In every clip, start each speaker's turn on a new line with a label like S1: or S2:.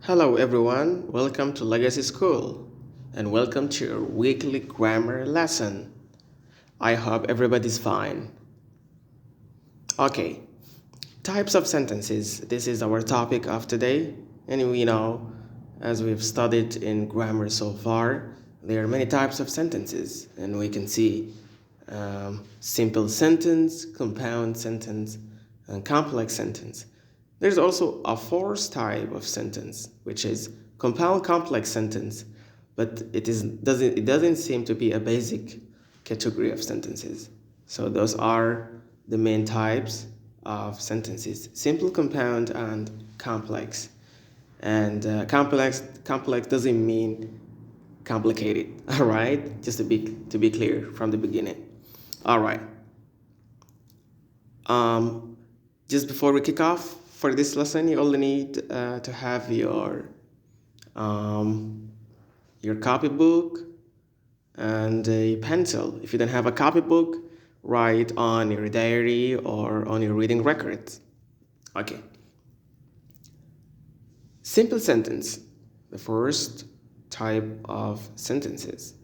S1: Hello everyone, welcome to Legacy School and welcome to your weekly grammar lesson. I hope everybody's fine. Okay, types of sentences. This is our topic of today. And we know, as we've studied in grammar so far, there are many types of sentences, and we can see simple sentence, compound sentence, and complex sentence. There's also a fourth type of sentence, which is compound complex sentence, but it doesn't seem to be a basic category of sentences. So those are the main types of sentences: simple, compound, and complex. And complex doesn't mean complicated. All right, just to be clear from the beginning. All right. Just before we kick off for this lesson, you only need to have your copybook and a pencil. If you don't have a copybook, write on your diary or on your reading records. Okay. Simple sentence, the first type of sentences.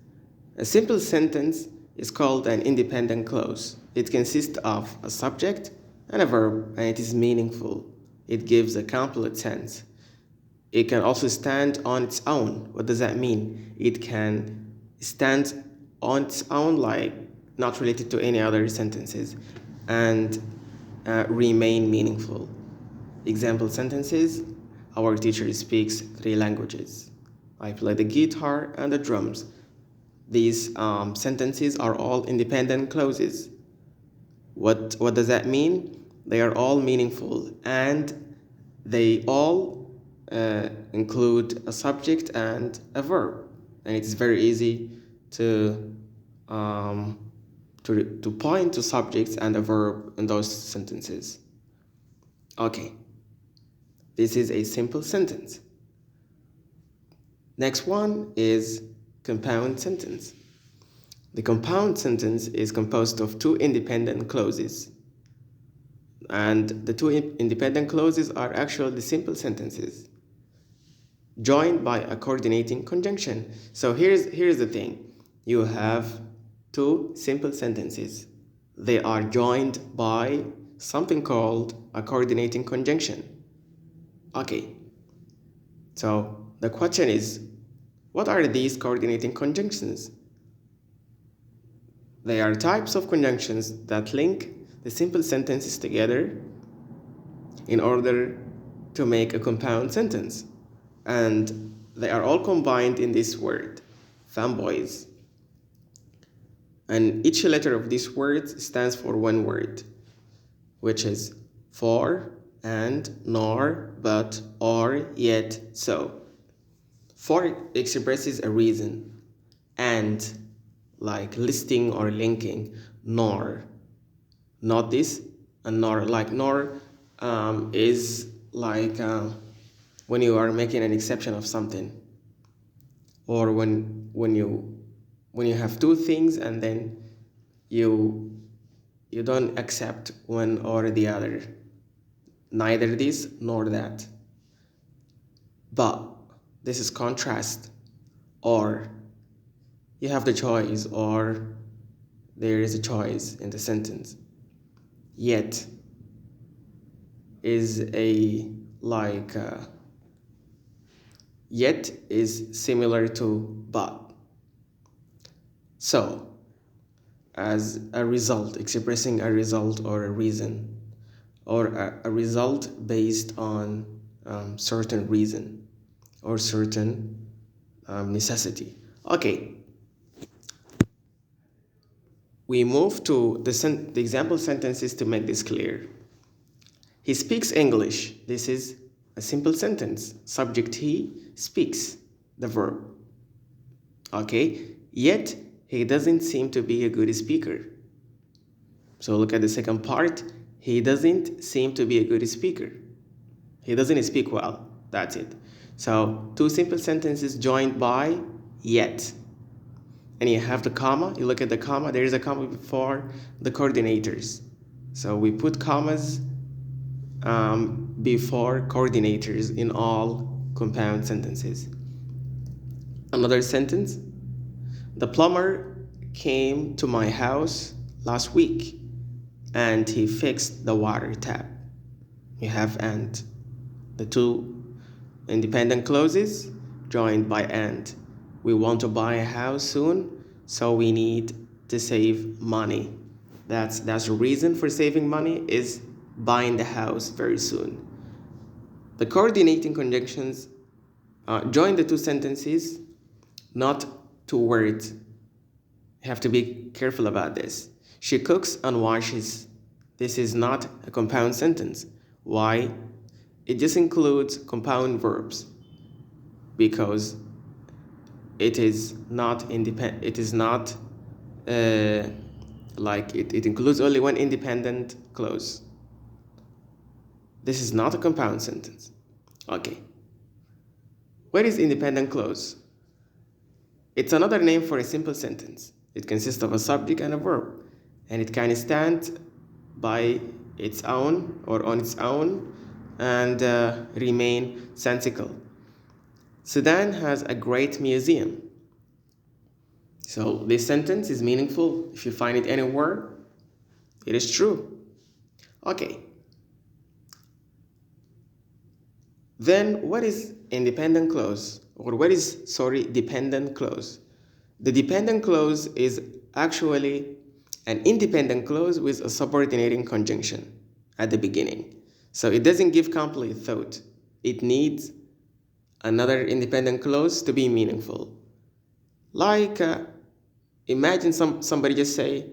S1: A simple sentence is called an independent clause. It consists of a subject and a verb, and it is meaningful. It gives a complete sense. It can also stand on its own. What does that mean? It can stand on its own, like not related to any other sentences, and remain meaningful. Example sentences: our teacher speaks 3 languages. I play the guitar and the drums. These sentences are all independent clauses. What does that mean? They are all meaningful, and they all include a subject and a verb, and it's very easy to point to subjects and a verb in those sentences. Okay, this is a simple sentence. Next one is compound sentence. The compound sentence is composed of 2 independent clauses. And the 2 independent clauses are actually the simple sentences, joined by a coordinating conjunction. So here's the thing. You have 2 simple sentences. They are joined by something called a coordinating conjunction. Okay. So the question is, what are these coordinating conjunctions? They are types of conjunctions that link the simple sentences together in order to make a compound sentence. And they are all combined in this word, fanboys. And each letter of this word stands for one word, which is for, and, nor, but, or, yet, so. For expresses a reason, and, like listing or linking, nor, not this, and nor, like nor is like when you are making an exception of something, or when you have 2 things and then you don't accept one or the other, neither this nor that. But this is contrast, or you have the choice, or there is a choice in the sentence. Yet is yet is similar to but. So as a result, expressing a result or a reason, or a result based on certain reason or certain necessity. Okay, we move to the example sentences to make this clear. He speaks English. This is a simple sentence. Subject he speaks, the verb. Okay, yet he doesn't seem to be a good speaker. So look at the second part. He doesn't seem to be a good speaker. He doesn't speak well. That's it. So 2 simple sentences joined by yet. And you have the comma. You look at the comma. There is a comma before the coordinators. So we put commas before coordinators in all compound sentences. Another sentence: the plumber came to my house last week and he fixed the water tap. You have and. The two independent clauses joined by and. We want to buy a house soon, so we need to save money. That's the reason for saving money is buying the house very soon. The coordinating conjunctions join the two sentences, not two words. You have to be careful about this. She cooks and washes. This is not a compound sentence. Why? It just includes compound verbs because it is not independent. It is not it includes only one independent clause. This is not a compound sentence. Okay. What is independent clause? It's another name for a simple sentence. It consists of a subject and a verb, and it can stand by its own or on its own and remain sensical. Sudan has a great museum. So this sentence is meaningful. If you find it anywhere, it is true. Okay. Then what is independent clause? Or what is, dependent clause? The dependent clause is actually an independent clause with a subordinating conjunction at the beginning. So it doesn't give complete thought. It needs another independent clause to be meaningful. Like, imagine somebody just say,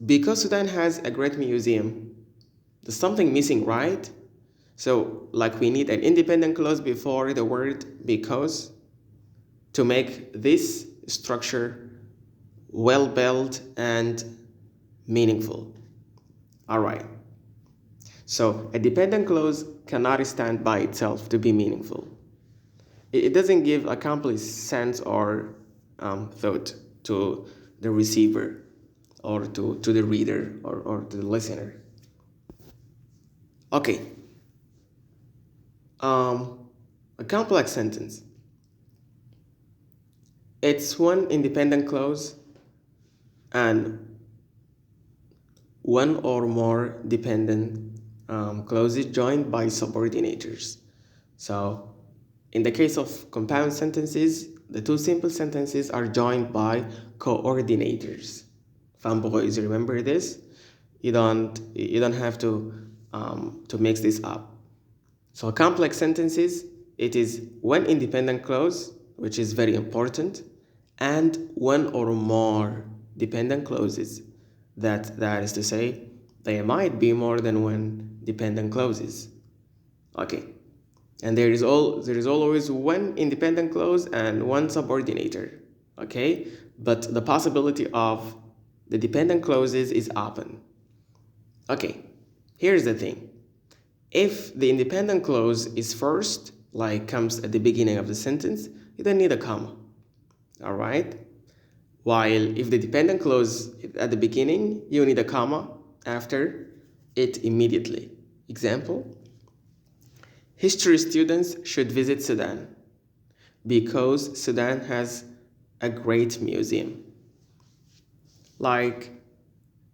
S1: because Sudan has a great museum, there's something missing, right? So, like, we need an independent clause before the word because to make this structure well-built and meaningful. All right. So a dependent clause cannot stand by itself to be meaningful. It doesn't give a complete sense or thought to the receiver or to the reader or to the listener. Okay. A complex sentence. It's one independent clause and one or more dependent clauses joined by subordinators. So in the case of compound sentences, the two simple sentences are joined by coordinators. Fanboys, remember this? You don't have to mix this up. So complex sentences, it is one independent clause, which is very important, and one or more dependent clauses. That is to say, there might be more than one dependent clauses. Okay. And there is always one independent clause and one subordinator. Okay? But the possibility of the dependent clauses is open. Okay. Here's the thing. If the independent clause is first, like comes at the beginning of the sentence, you don't need a comma. All right? While if the dependent clause is at the beginning, you need a comma after it immediately. Example: history students should visit Sudan because Sudan has a great museum. Like,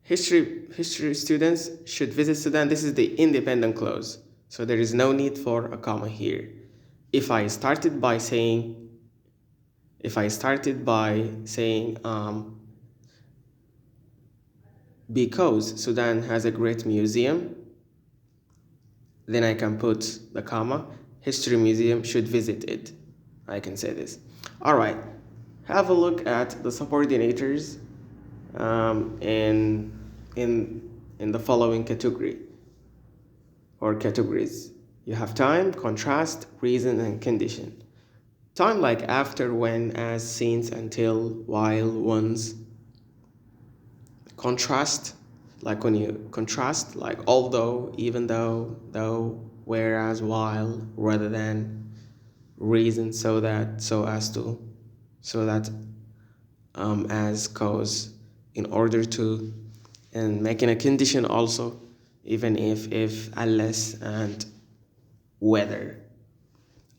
S1: history students should visit Sudan. This is the independent clause. So there is no need for a comma here. If I started by saying because Sudan has a great museum, then I can put the comma, history museum should visit it. I can say this. All right, have a look at the subordinators in the following category or categories. You have time, contrast, reason, and condition. Time like after, when, as, since, until, while, once. Contrast, like when you contrast, like although, even though, whereas, while, rather than. Reason, so that, so as to, so that, as, cause, in order to, and making a condition also, even if, unless, and whether.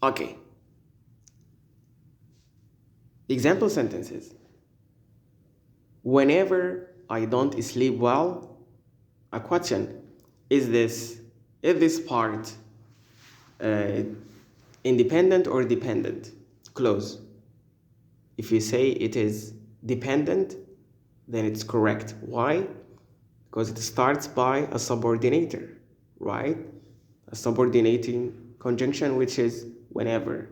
S1: Okay, Example sentences. Whenever I don't sleep well, a question, is this part independent or dependent? Close. If you say it is dependent, then it's correct. Why? Because it starts by a subordinator, right? A subordinating conjunction, which is whenever.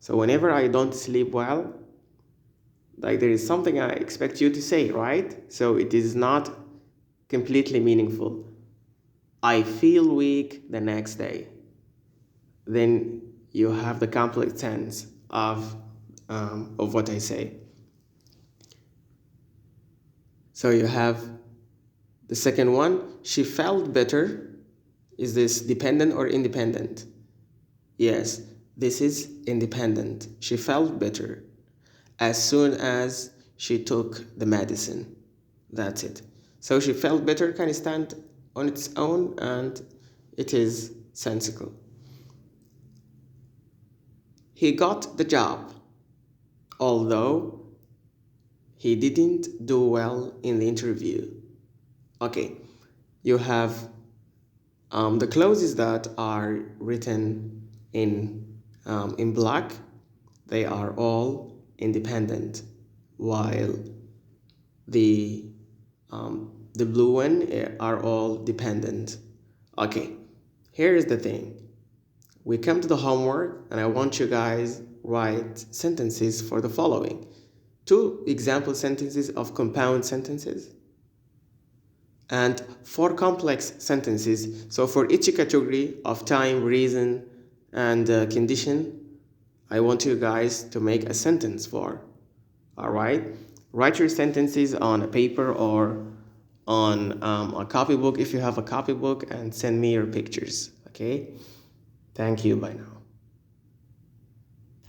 S1: So whenever I don't sleep well, like there is something I expect you to say, right? So it is not completely meaningful. I feel weak the next day. Then you have the complete sense of what I say. So you have the second one, she felt better. Is this dependent or independent? Yes, this is independent. She felt better as soon as she took the medicine. That's it. So she felt better can stand on its own and it is sensical. He got the job, although he didn't do well in the interview. Okay, you have the clauses that are written in black. They are all independent, while the blue one are all dependent. Okay, here is the thing. We come to the homework, and I want you guys write sentences for the following. 2 example sentences of compound sentences and 4 complex sentences. So for each category of time, reason, and condition, I want you guys to make a sentence for. All right? Write your sentences on a paper or on a copybook if you have a copybook, and send me your pictures. Okay? Thank you. Bye now.